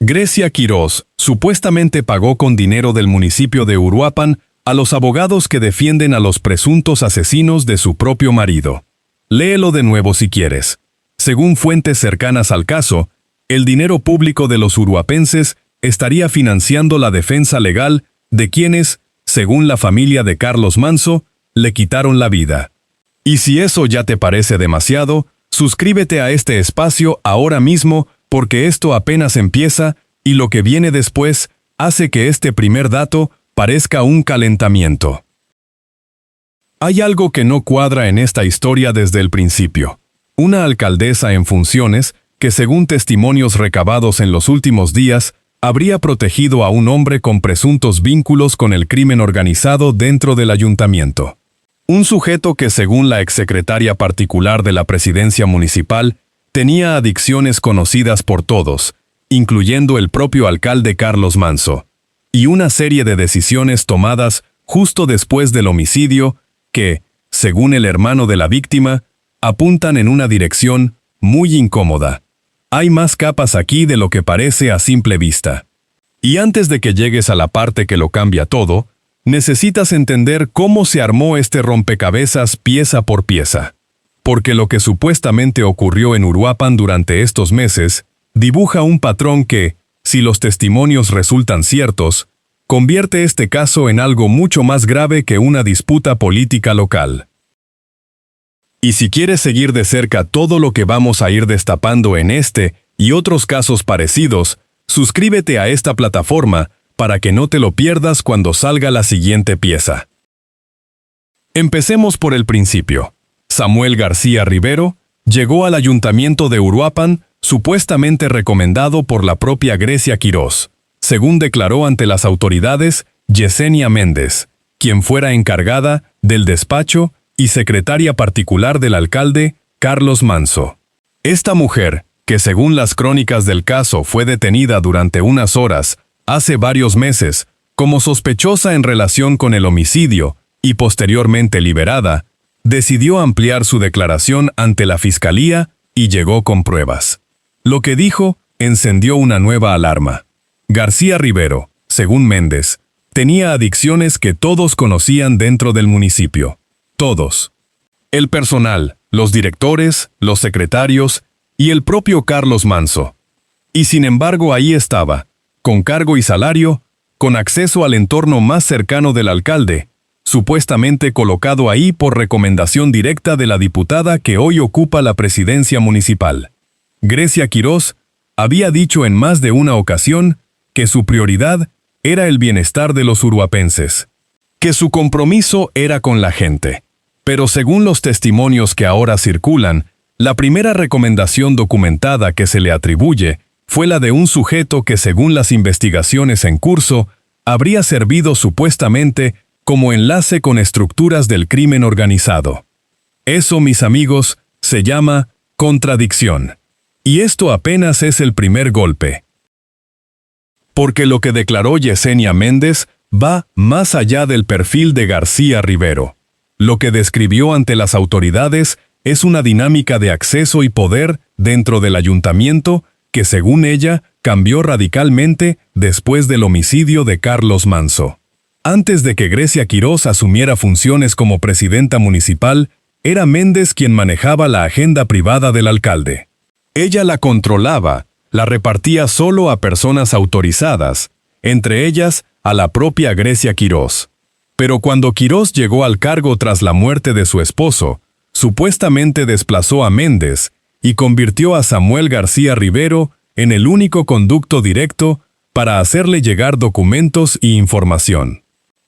Grecia Quirós supuestamente pagó con dinero del municipio de Uruapan a los abogados que defienden a los presuntos asesinos de su propio marido. Léelo de nuevo si quieres. Según fuentes cercanas al caso, el dinero público de los uruapenses estaría financiando la defensa legal de quienes, según la familia de Carlos Manso, le quitaron la vida. Y si eso ya te parece demasiado, suscríbete a este espacio ahora mismo porque esto apenas empieza y lo que viene después hace que este primer dato parezca un calentamiento. Hay algo que no cuadra en esta historia desde el principio. Una alcaldesa en funciones que, según testimonios recabados en los últimos días, habría protegido a un hombre con presuntos vínculos con el crimen organizado dentro del ayuntamiento. Un sujeto que, según la exsecretaria particular de la presidencia municipal, tenía adicciones conocidas por todos, incluyendo el propio alcalde Carlos Manso, y una serie de decisiones tomadas justo después del homicidio que, según el hermano de la víctima, apuntan en una dirección muy incómoda. Hay más capas aquí de lo que parece a simple vista. Y antes de que llegues a la parte que lo cambia todo, necesitas entender cómo se armó este rompecabezas pieza por pieza. Porque lo que supuestamente ocurrió en Uruapan durante estos meses dibuja un patrón que, si los testimonios resultan ciertos, convierte este caso en algo mucho más grave que una disputa política local. Y si quieres seguir de cerca todo lo que vamos a ir destapando en este y otros casos parecidos, suscríbete a esta plataforma para que no te lo pierdas cuando salga la siguiente pieza. Empecemos por el principio. Samuel García Rivero llegó al ayuntamiento de Uruapan supuestamente recomendado por la propia Grecia Quirós, según declaró ante las autoridades Yesenia Méndez, quien fuera encargada del despacho y secretaria particular del alcalde Carlos Manso. Esta mujer, que según las crónicas del caso fue detenida durante unas horas hace varios meses como sospechosa en relación con el homicidio y posteriormente liberada, decidió ampliar su declaración ante la fiscalía y llegó con pruebas. Lo que dijo encendió una nueva alarma. García Rivero, según Méndez, tenía adicciones que todos conocían dentro del municipio. Todos. El personal, los directores, los secretarios y el propio Carlos Manso. Y sin embargo ahí estaba, con cargo y salario, con acceso al entorno más cercano del alcalde, supuestamente colocado ahí por recomendación directa de la diputada que hoy ocupa la presidencia municipal. Grecia Quirós había dicho en más de una ocasión que su prioridad era el bienestar de los uruapenses, que su compromiso era con la gente. Pero según los testimonios que ahora circulan, la primera recomendación documentada que se le atribuye fue la de un sujeto que, según las investigaciones en curso, habría servido supuestamente como enlace con estructuras del crimen organizado. Eso, mis amigos, se llama contradicción. Y esto apenas es el primer golpe. Porque lo que declaró Yesenia Méndez va más allá del perfil de García Rivero. Lo que describió ante las autoridades es una dinámica de acceso y poder dentro del ayuntamiento que, según ella, cambió radicalmente después del homicidio de Carlos Manso. Antes de que Grecia Quirós asumiera funciones como presidenta municipal, era Méndez quien manejaba la agenda privada del alcalde. Ella la controlaba, la repartía solo a personas autorizadas, entre ellas a la propia Grecia Quirós. Pero cuando Quirós llegó al cargo tras la muerte de su esposo, supuestamente desplazó a Méndez y convirtió a Samuel García Rivero en el único conducto directo para hacerle llegar documentos y información.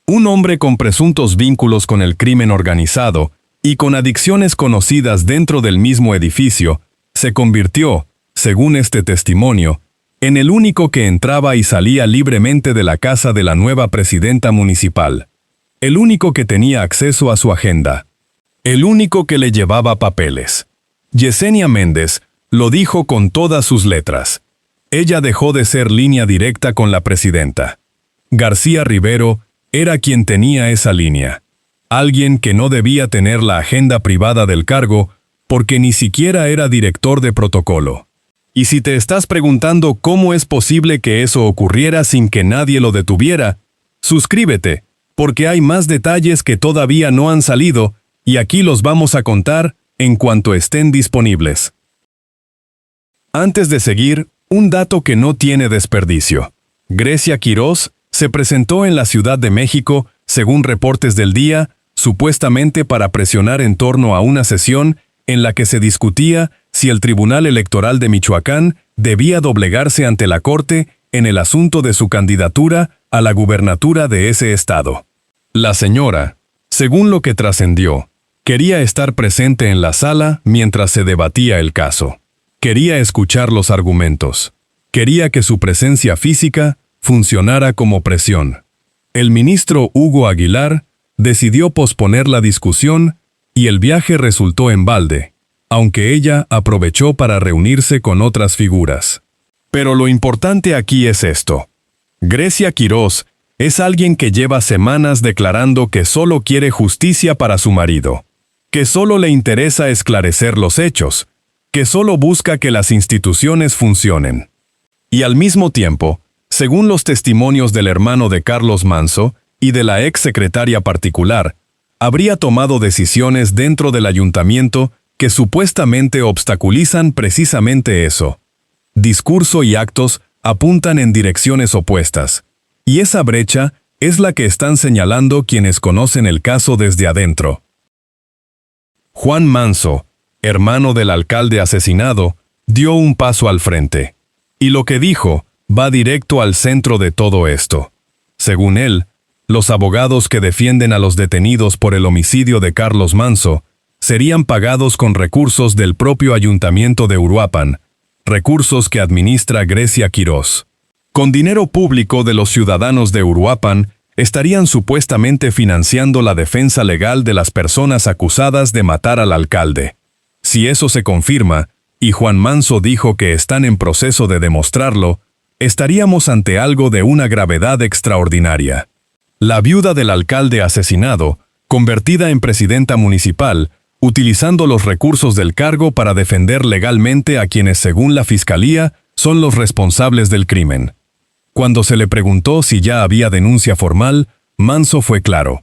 Un hombre con presuntos vínculos con el crimen organizado y con adicciones conocidas dentro del mismo edificio, se convirtió, según este testimonio, en el único que entraba y salía libremente de la casa de la nueva presidenta municipal. El único que tenía acceso a su agenda. El único que le llevaba papeles. Yesenia Méndez lo dijo con todas sus letras. Ella dejó de ser línea directa con la presidenta. García Rivero era quien tenía esa línea. Alguien que no debía tener la agenda privada del cargo porque ni siquiera era director de protocolo. Y si te estás preguntando cómo es posible que eso ocurriera sin que nadie lo detuviera, suscríbete, porque hay más detalles que todavía no han salido, y aquí los vamos a contar en cuanto estén disponibles. Antes de seguir, un dato que no tiene desperdicio. Grecia Quirós se presentó en la Ciudad de México, según reportes del día, supuestamente para presionar en torno a una sesión en la que se discutía si el Tribunal Electoral de Michoacán debía doblegarse ante la Corte en el asunto de su candidatura a la gubernatura de ese estado. La señora, según lo que trascendió, quería estar presente en la sala mientras se debatía el caso. Quería escuchar los argumentos. Quería que su presencia física funcionara como presión. El ministro Hugo Aguilar decidió posponer la discusión y el viaje resultó en balde, aunque ella aprovechó para reunirse con otras figuras. Pero lo importante aquí es esto. Grecia Quirós es alguien que lleva semanas declarando que solo quiere justicia para su marido, que solo le interesa esclarecer los hechos, que solo busca que las instituciones funcionen. Y al mismo tiempo, según los testimonios del hermano de Carlos Manso y de la ex secretaria particular, habría tomado decisiones dentro del ayuntamiento que supuestamente obstaculizan precisamente eso. Discurso y actos apuntan en direcciones opuestas, y esa brecha es la que están señalando quienes conocen el caso desde adentro. Juan Manso, hermano del alcalde asesinado, dio un paso al frente. Y lo que dijo va directo al centro de todo esto. Según él, los abogados que defienden a los detenidos por el homicidio de Carlos Manso serían pagados con recursos del propio ayuntamiento de Uruapan, recursos que administra Grecia Quirós. Con dinero público de los ciudadanos de Uruapan, estarían supuestamente financiando la defensa legal de las personas acusadas de matar al alcalde. Si eso se confirma, y Juan Manso dijo que están en proceso de demostrarlo, estaríamos ante algo de una gravedad extraordinaria. La viuda del alcalde asesinado, convertida en presidenta municipal, utilizando los recursos del cargo para defender legalmente a quienes, según la fiscalía, son los responsables del crimen. Cuando se le preguntó si ya había denuncia formal, Manso fue claro.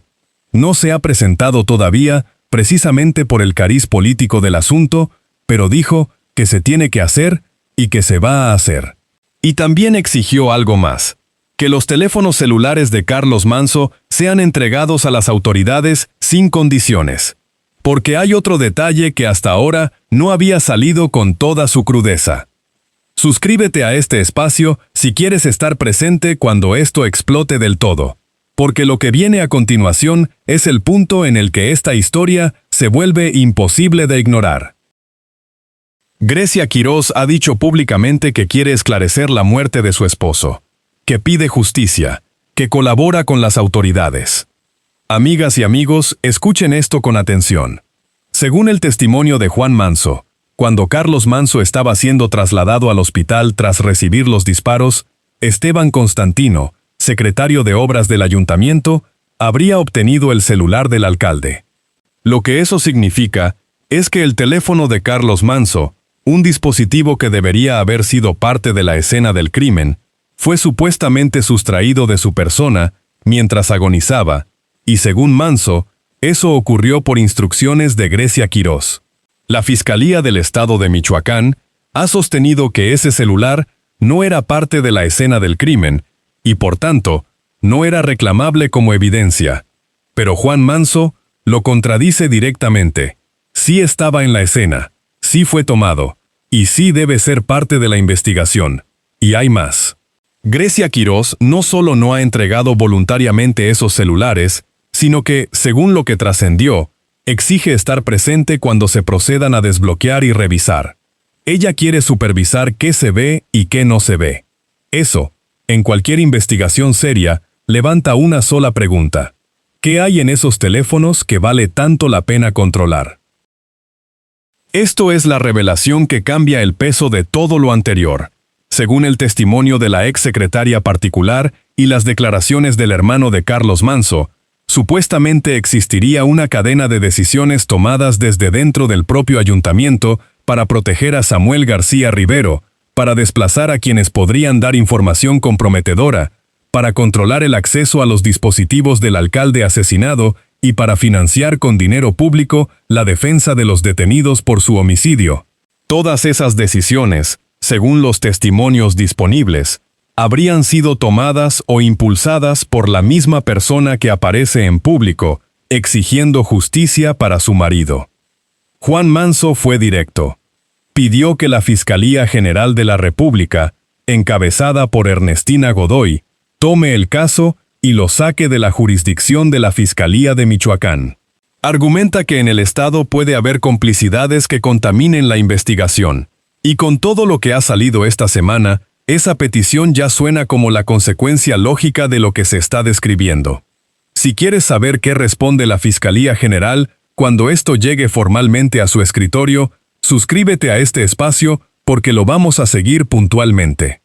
No se ha presentado todavía, precisamente por el cariz político del asunto, pero dijo que se tiene que hacer y que se va a hacer. Y también exigió algo más: que los teléfonos celulares de Carlos Manso sean entregados a las autoridades sin condiciones. Porque hay otro detalle que hasta ahora no había salido con toda su crudeza. Suscríbete a este espacio si quieres estar presente cuando esto explote del todo, porque lo que viene a continuación es el punto en el que esta historia se vuelve imposible de ignorar. Grecia Quirós ha dicho públicamente que quiere esclarecer la muerte de su esposo, que pide justicia, que colabora con las autoridades. Amigas y amigos, escuchen esto con atención. Según el testimonio de Juan Manso, cuando Carlos Manso estaba siendo trasladado al hospital tras recibir los disparos, Esteban Constantino, secretario de Obras del ayuntamiento, habría obtenido el celular del alcalde. Lo que eso significa es que el teléfono de Carlos Manso, un dispositivo que debería haber sido parte de la escena del crimen, fue supuestamente sustraído de su persona mientras agonizaba, y según Manso, eso ocurrió por instrucciones de Grecia Quirós. La Fiscalía del Estado de Michoacán ha sostenido que ese celular no era parte de la escena del crimen y, por tanto, no era reclamable como evidencia. Pero Juan Manso lo contradice directamente. Sí estaba en la escena, sí fue tomado, y sí debe ser parte de la investigación. Y hay más. Grecia Quirós no solo no ha entregado voluntariamente esos celulares, sino que, según lo que trascendió, exige estar presente cuando se procedan a desbloquear y revisar. Ella quiere supervisar qué se ve y qué no se ve. Eso, en cualquier investigación seria, levanta una sola pregunta: ¿qué hay en esos teléfonos que vale tanto la pena controlar? Esto es la revelación que cambia el peso de todo lo anterior. Según el testimonio de la ex secretaria particular y las declaraciones del hermano de Carlos Manso, supuestamente existiría una cadena de decisiones tomadas desde dentro del propio ayuntamiento para proteger a Samuel García Rivero, para desplazar a quienes podrían dar información comprometedora, para controlar el acceso a los dispositivos del alcalde asesinado y para financiar con dinero público la defensa de los detenidos por su homicidio. Todas esas decisiones, según los testimonios disponibles, habrían sido tomadas o impulsadas por la misma persona que aparece en público, exigiendo justicia para su marido. Juan Manso fue directo. Pidió que la Fiscalía General de la República, encabezada por Ernestina Godoy, tome el caso y lo saque de la jurisdicción de la Fiscalía de Michoacán. Argumenta que en el Estado puede haber complicidades que contaminen la investigación, y con todo lo que ha salido esta semana, esa petición ya suena como la consecuencia lógica de lo que se está describiendo. Si quieres saber qué responde la Fiscalía General cuando esto llegue formalmente a su escritorio, suscríbete a este espacio porque lo vamos a seguir puntualmente.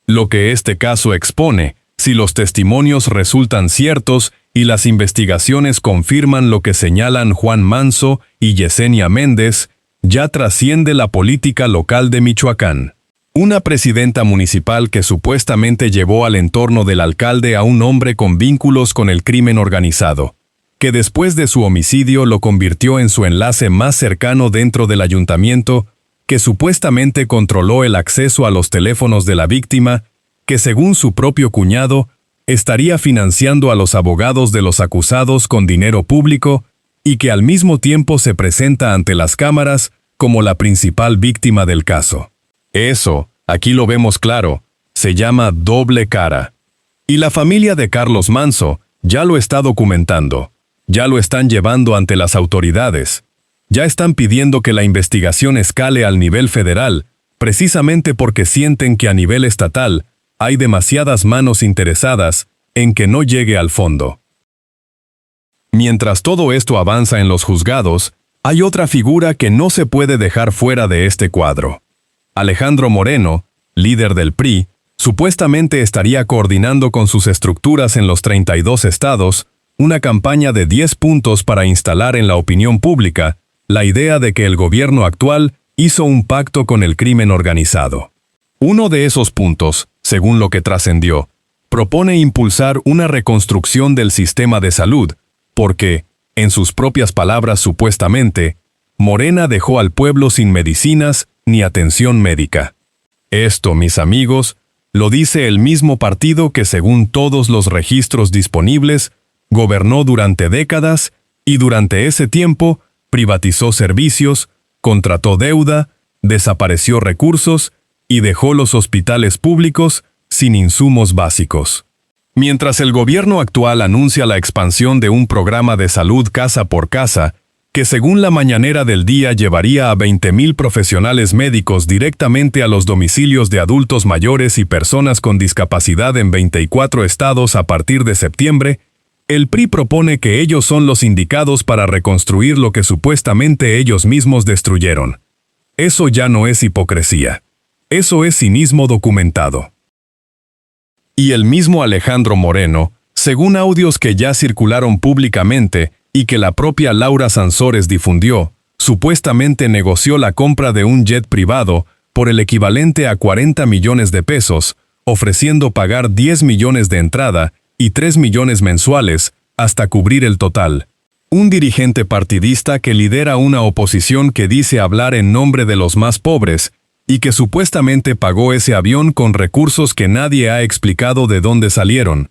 Lo que este caso expone, si los testimonios resultan ciertos y las investigaciones confirman lo que señalan Juan Manso y Yesenia Méndez, ya trasciende la política local de Michoacán. Una presidenta municipal que supuestamente llevó al entorno del alcalde a un hombre con vínculos con el crimen organizado, que después de su homicidio lo convirtió en su enlace más cercano dentro del ayuntamiento, que supuestamente controló el acceso a los teléfonos de la víctima, que según su propio cuñado, estaría financiando a los abogados de los acusados con dinero público y que al mismo tiempo se presenta ante las cámaras como la principal víctima del caso. Eso, aquí lo vemos claro, se llama doble cara. Y la familia de Carlos Manso ya lo está documentando, ya lo están llevando ante las autoridades, ya están pidiendo que la investigación escale al nivel federal, precisamente porque sienten que a nivel estatal hay demasiadas manos interesadas en que no llegue al fondo. Mientras todo esto avanza en los juzgados, hay otra figura que no se puede dejar fuera de este cuadro. Alejandro Moreno, líder del PRI, supuestamente estaría coordinando con sus estructuras en los 32 estados una campaña de 10 puntos para instalar en la opinión pública la idea de que el gobierno actual hizo un pacto con el crimen organizado. Uno de esos puntos, según lo que trascendió, propone impulsar una reconstrucción del sistema de salud, porque, en sus propias palabras supuestamente, Morena dejó al pueblo sin medicinas ni atención médica. Esto, mis amigos, lo dice el mismo partido que, según todos los registros disponibles, gobernó durante décadas y durante ese tiempo privatizó servicios, contrató deuda, desapareció recursos y dejó los hospitales públicos sin insumos básicos. Mientras el gobierno actual anuncia la expansión de un programa de salud casa por casa, que según la mañanera del día llevaría a 20,000 profesionales médicos directamente a los domicilios de adultos mayores y personas con discapacidad en 24 estados a partir de septiembre, el PRI propone que ellos son los indicados para reconstruir lo que supuestamente ellos mismos destruyeron. Eso ya no es hipocresía. Eso es cinismo documentado. Y el mismo Alejandro Moreno, según audios que ya circularon públicamente y que la propia Laura Sansores difundió, supuestamente negoció la compra de un jet privado por el equivalente a 40 millones de pesos, ofreciendo pagar 10 millones de entrada y 3 millones mensuales hasta cubrir el total. Un dirigente partidista que lidera una oposición que dice hablar en nombre de los más pobres y que supuestamente pagó ese avión con recursos que nadie ha explicado de dónde salieron.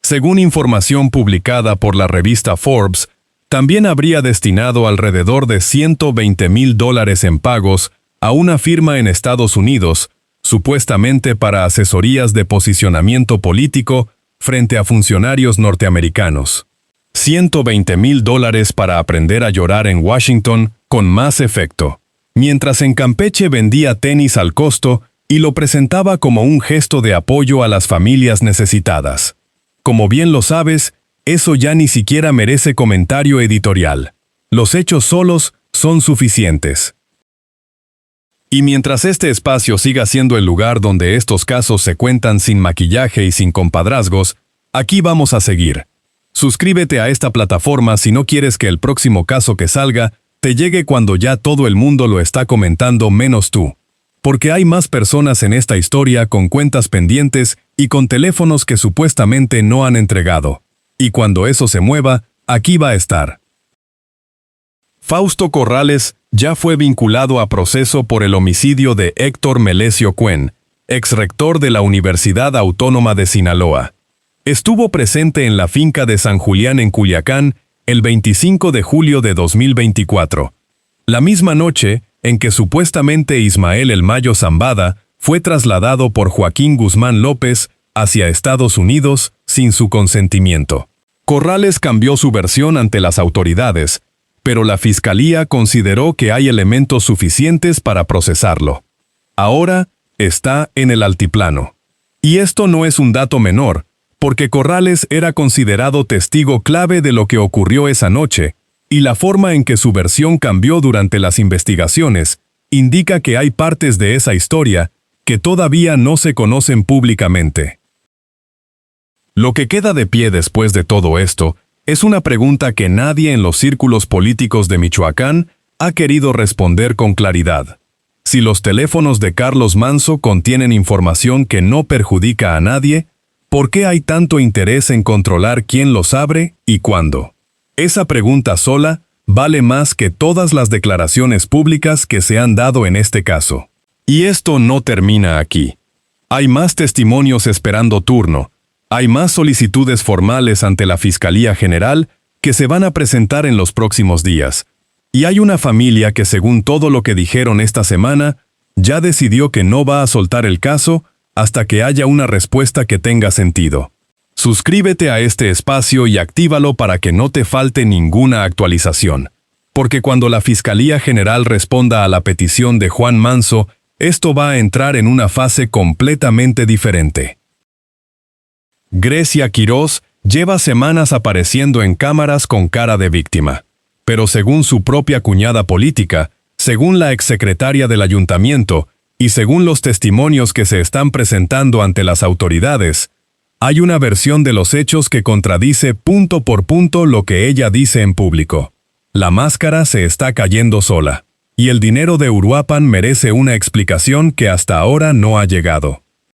Según información publicada por la revista Forbes, también habría destinado alrededor de $120,000 en pagos a una firma en Estados Unidos, supuestamente para asesorías de posicionamiento político frente a funcionarios norteamericanos. $120,000 para aprender a llorar en Washington con más efecto. Mientras en Campeche vendía tenis al costo y lo presentaba como un gesto de apoyo a las familias necesitadas. Como bien lo sabes, eso ya ni siquiera merece comentario editorial. Los hechos solos son suficientes. Y mientras este espacio siga siendo el lugar donde estos casos se cuentan sin maquillaje y sin compadrazgos, aquí vamos a seguir. Suscríbete a esta plataforma si no quieres que el próximo caso que salga te llegue cuando ya todo el mundo lo está comentando menos tú. porque hay más personas en esta historia con cuentas pendientes y con teléfonos que supuestamente no han entregado. Y cuando eso se mueva, aquí va a estar. Fausto Corrales ya fue vinculado a proceso por el homicidio de Héctor Melesio Cuen, exrector de la Universidad Autónoma de Sinaloa. Estuvo presente en la finca de San Julián en Culiacán el 25 de julio de 2024, la misma noche en que supuestamente Ismael El Mayo Zambada fue trasladado por Joaquín Guzmán López hacia Estados Unidos sin su consentimiento. Corrales cambió su versión ante las autoridades, pero la Fiscalía consideró que hay elementos suficientes para procesarlo. Ahora está en el altiplano. Y esto no es un dato menor, porque Corrales era considerado testigo clave de lo que ocurrió esa noche, y la forma en que su versión cambió durante las investigaciones indica que hay partes de esa historia que todavía no se conocen públicamente. Lo que queda de pie después de todo esto es una pregunta que nadie en los círculos políticos de Michoacán ha querido responder con claridad. Si los teléfonos de Carlos Manzo contienen información que no perjudica a nadie, ¿por qué hay tanto interés en controlar quién los abre y cuándo? Esa pregunta sola vale más que todas las declaraciones públicas que se han dado en este caso. Y esto no termina aquí. Hay más testimonios esperando turno. Hay más solicitudes formales ante la Fiscalía General que se van a presentar en los próximos días. Y hay una familia que, según todo lo que dijeron esta semana, ya decidió que no va a soltar el caso hasta que haya una respuesta que tenga sentido. Suscríbete a este espacio y actívalo para que no te falte ninguna actualización. Porque cuando la Fiscalía General responda a la petición de Juan Manzo, esto va a entrar en una fase completamente diferente. Grecia Quirós lleva semanas apareciendo en cámaras con cara de víctima. Pero según su propia cuñada política, según la exsecretaria del ayuntamiento y según los testimonios que se están presentando ante las autoridades, hay una versión de los hechos que contradice punto por punto lo que ella dice en público. La máscara se está cayendo sola, y el dinero de Uruapan merece una explicación que hasta ahora no ha llegado.